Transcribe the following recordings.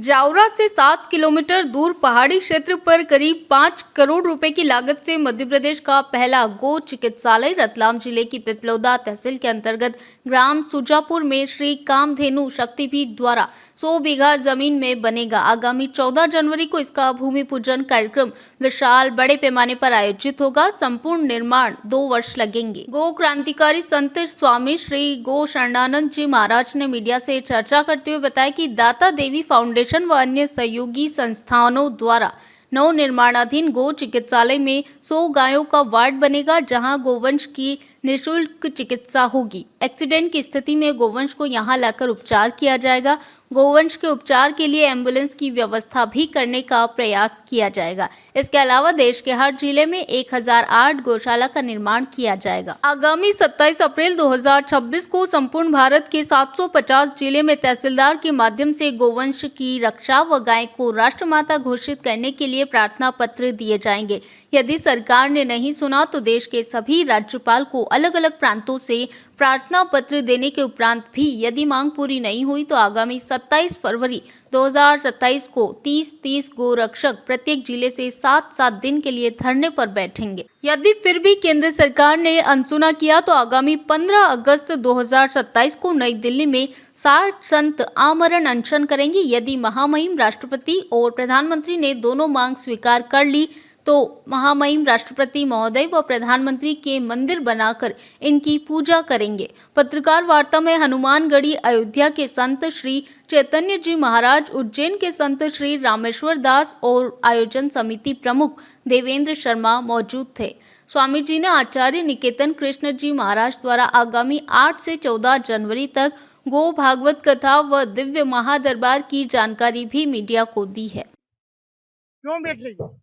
जावरा से 7 किलोमीटर दूर पहाड़ी क्षेत्र पर करीब 5 करोड़ रुपए की लागत से मध्य प्रदेश का पहला गो चिकित्सालय रतलाम जिले की पिपलौदा तहसील के अंतर्गत ग्राम सुजापुर में श्री कामधेनु शक्तिपीठ द्वारा 100 बीघा जमीन में बनेगा। आगामी 14 जनवरी को इसका भूमि पूजन कार्यक्रम विशाल बड़े पैमाने पर आयोजित होगा। संपूर्ण निर्माण 2 वर्ष लगेंगे। गो क्रांतिकारी संत स्वामी श्री गो शरणानंद जी महाराज ने मीडिया से चर्चा करते हुए बताया कि दाता देवी फाउंडेशन व अन्य सहयोगी संस्थानों द्वारा नव निर्माणाधीन गो चिकित्सालय में 100 गायों का वार्ड बनेगा, जहां गोवंश की निःशुल्क चिकित्सा होगी। एक्सीडेंट की स्थिति में गोवंश को यहां लाकर उपचार किया जाएगा। गोवंश के उपचार के लिए एम्बुलेंस की व्यवस्था भी करने का प्रयास किया जाएगा। इसके अलावा देश के हर जिले में 1008 गौशाला का निर्माण किया जाएगा। आगामी 27 अप्रैल 2026 को संपूर्ण भारत के 750 जिले में तहसीलदार के माध्यम से गोवंश की रक्षा व गाय को राष्ट्रमाता घोषित करने के लिए प्रार्थना पत्र दिए जाएंगे। यदि सरकार ने नहीं सुना तो देश के सभी राज्यपाल को अलग अलग प्रांतों से प्रार्थना पत्र देने के उपरांत भी यदि मांग पूरी नहीं हुई तो आगामी 27 फरवरी 2027 को 30-30 गोरक्षक प्रत्येक जिले से 7-7 दिन के लिए धरने पर बैठेंगे। यदि फिर भी केंद्र सरकार ने अनसुना किया तो आगामी 15 अगस्त 2027 को नई दिल्ली में 60 संत आमरण अनशन करेंगे। यदि महामहिम राष्ट्रपति और प्रधानमंत्री ने दोनों मांग स्वीकार कर ली तो महामहिम राष्ट्रपति महोदय व प्रधानमंत्री के मंदिर बनाकर इनकी पूजा करेंगे। पत्रकार वार्ता में हनुमानगढ़ी अयोध्या के संत श्री चैतन्य जी महाराज, उज्जैन के संत श्री रामेश्वर दास और आयोजन समिति प्रमुख देवेंद्र शर्मा मौजूद थे। स्वामी जी ने आचार्य निकेतन कृष्ण जी महाराज द्वारा आगामी 8 से 14 जनवरी तक गो भागवत कथा व दिव्य महादरबार की जानकारी भी मीडिया को दी है। क्यों बैठ रही है?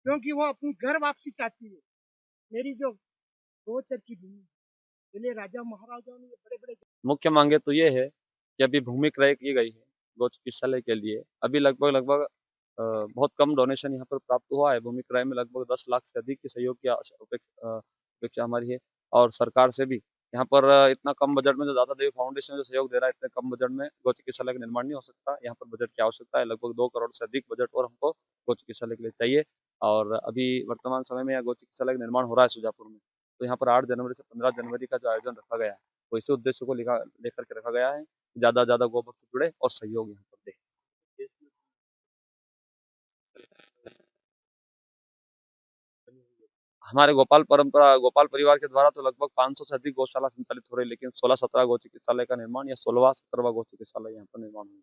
क्योंकि वो अपनी घर वापसी चाहती है। मेरी जो गोचर की भूमि, पहले राजा महाराजाओं ने बड़े बड़े मुख्य मांगे तो ये है कि अभी भूमि क्रय की गई है गौ चिकित्सालय के लिए। अभी लगभग बहुत कम डोनेशन यहाँ पर प्राप्त हुआ है। भूमि क्रय में लगभग 10 लाख से अधिक के सहयोग की अपेक्षा हमारी है और सरकार से भी यहाँ पर इतना कम बजट में जो दाता देवी फाउंडेशन जो सहयोग दे रहा है, इतने कम बजट में गौ चिकित्सालय का निर्माण नहीं हो सकता। यहाँ पर बजट की आवश्यकता है, लगभग 2 करोड़ से अधिक बजट और हमको गौ चिकित्सालय के लिए चाहिए। और अभी वर्तमान समय में यहाँ गौ चिकित्सालय का निर्माण हो रहा है सुजापुर में। तो यहाँ पर 8 जनवरी से 15 जनवरी का जो आयोजन रखा गया है वो इसी उद्देश्य को लेकर के रखा गया है, ज़्यादा से ज़्यादा गौ भक्त जुड़े और सहयोग यहाँ पर दें। हमारे गोपाल परिवार के द्वारा तो लगभग 500 से अधिक गौशाला संचालित हो रही है, लेकिन 16-17 गौ चिकित्सालय का निर्माण या 16वां-17वां गौ चिकित्सालय यहाँ पर निर्माण होगा।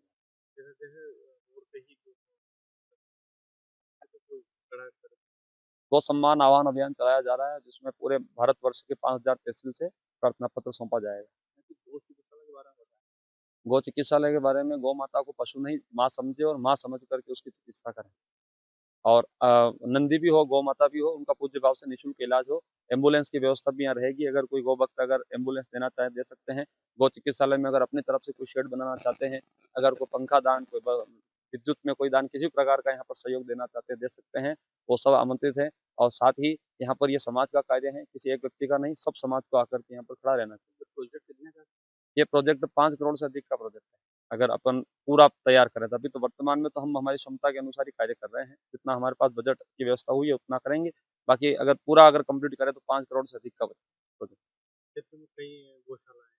गौ सम्मान आह्वान अभियान चलाया जा रहा है, जिसमें पूरे भारतवर्ष के 5000 तहसील से प्रार्थना पत्र सौंपा जाएगा। गौ चिकित्सालय के बारे में गौ माता को पशु नहीं माँ समझे और माँ समझ करके उसकी चिकित्सा करें। और नंदी भी हो, गौ माता भी हो, उनका पूज्य भाव से निःशुल्क इलाज हो। एम्बुलेंस की व्यवस्था भी यहाँ रहेगी। अगर कोई गौ भक्त अगर एम्बुलेंस देना चाहे दे सकते हैं। गौ चिकित्सालय में अगर अपनी तरफ से कोई शेड बनाना चाहते हैं, अगर कोई पंखा दान, कोई विद्युत में कोई दान, किसी प्रकार का यहाँ पर सहयोग देना चाहते हैं दे सकते हैं। वो सब आमंत्रित है। और साथ ही यहाँ पर ये समाज का कार्य है, किसी एक व्यक्ति का नहीं, सब समाज को आकर के यहाँ पर खड़ा रहना चाहिए। प्रोजेक्ट कितने का? ये प्रोजेक्ट 5 करोड़ से अधिक का प्रोजेक्ट है। अगर अपन पूरा तैयार करें, तभी तो वर्तमान में तो हम हमारी क्षमता के अनुसार ही कार्य कर रहे हैं। जितना हमारे पास बजट की व्यवस्था हुई है उतना करेंगे। बाकी अगर पूरा कंप्लीट करें तो 5 करोड़ से अधिक का प्रोजेक्ट। क्षेत्र में कई गौशाला है,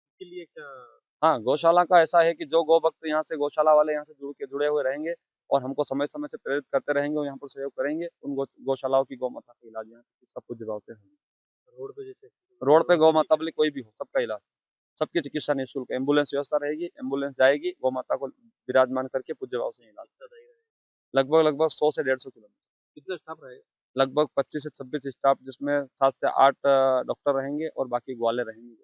इसके लिए क्या? हाँ, गौशाला का ऐसा है कि जो गौ भक्त यहाँ से गौशाला वाले यहाँ से जुड़े हुए रहेंगे और हमको समय समय से प्रेरित करते रहेंगे और यहाँ पर सहयोग करेंगे। उन गौशालाओं की गौ माता का इलाज यहाँ सब कुछ जवाब से होगा। रोड पे गौ माता वाले कोई भी हो, सबका इलाज, सबकी चिकित्सा निःशुल्क। एम्बुलेंस व्यवस्था रहेगी, एम्बुलेंस जाएगी, गौ माता को विराजमान करके पूज्य भाव से इलाज लगभग 100 से 150 किलोमीटर। कितने स्टाफ रहेगा? लगभग 25 से 26 स्टाफ, जिसमें 7 से 8 डॉक्टर रहेंगे और बाकी ग्वाले रहेंगे।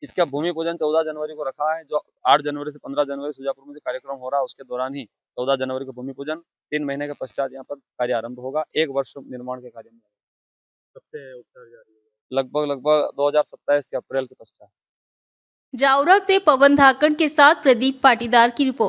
इसका भूमि पूजन 14 जनवरी को रखा है। जो 8 जनवरी से 15 जनवरी सुजापुर में जो कार्यक्रम हो रहा है उसके दौरान ही 14 जनवरी को भूमि पूजन, 3 महीने के पश्चात यहाँ पर कार्य आरंभ होगा। 1 वर्ष निर्माण के कार्य में सबसे उपचार जारी होगा लगभग 2027 के अप्रैल के पश्चात। जावरा से पवन धाकड़ के साथ प्रदीप पाटीदार की रिपोर्ट।